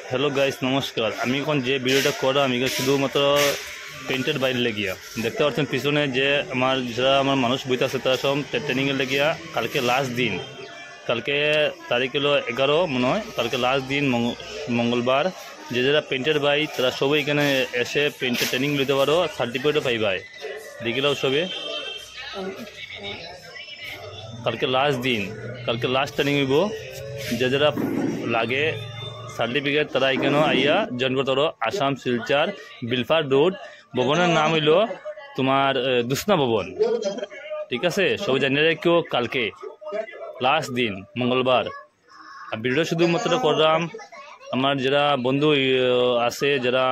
Hello guys, নমস্কার। আমি এখন যে ভিডিওটা করলাম আমি শুধুমাত্র পেন্টের বাইরে লেগিয়া দেখতে পাচ্ছেন পিছনে যে যারা আমার মানুষ বইতে আছে তারা সব ট্রেনিংয়ে লেগিয়া কালকে লাস্ট দিন। কালকে তারিখ হলো 11 মনে হয়। কালকে লাস্ট দিন মঙ্গলবার। যে যারা পেন্টের বাই তারা সবাই এখানে এসে পেন্টের ট্রেনিং নিতে পারো, সার্টিফিকেটও পাইবাই। দেখিলাও সবে কালকে লাস্ট দিন, কালকে লাস্ট ট্রেনিং হইব। যে যারা লাগে সার্টিফিকেট তারা এখানে আইয়া জয়েন করতে পারো। আসাম শিলচর বিলফার রোড। ভবনের নাম হইল তোমার দুসনা ভবন। ঠিক আছে, সবাই জানিয়ে রাখিও কালকে লাস্ট দিন মঙ্গলবার। আর ভিডিও শুধুমাত্র করলাম আমার যারা বন্ধু আছে যারা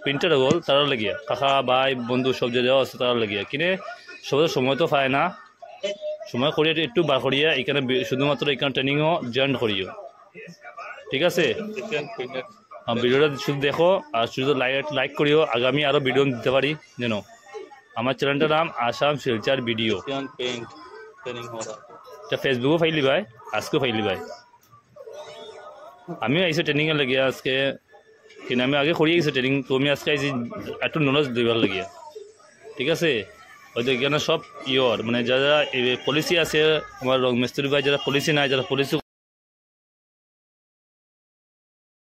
প্রিন্টার হল তারা লাগিয়া, কাকা ভাই বন্ধু সব যারা আছে তারা লাগিয়া কিনে সবাই সময় তো পায় না, সময় করিয়ে একটু বার করিয়া এখানে শুধুমাত্র এখানে ট্রেনিংও জয়েন করিও। ঠিক আছে, ভিডিওটা শুধু দেখো আর শুধু লাইক করিও, আগামী আরও ভিডিও দিতে পারি যেন। আমার চ্যানেলটার নাম আসাম শিলচর ভিডিও। এটা ফেসবুকও ফাইলি ভাই, আজকেও ফাইলি ভাই। আমিও আইসি ট্রেনিংয়ে লাগিয়া আজকে, কিন্তু আমি আগে করিয়ে গেছি ট্রেনিং, তো আমি আজকে আইসি একটু নলেজ দিবার লাগিয়া। ঠিক আছে, হয়তো এখানে সব মানে যারা পলিসি আছে আমার রং মিস্ত্রি ভাই, যারা পলিসি নাই, যারা পলিসি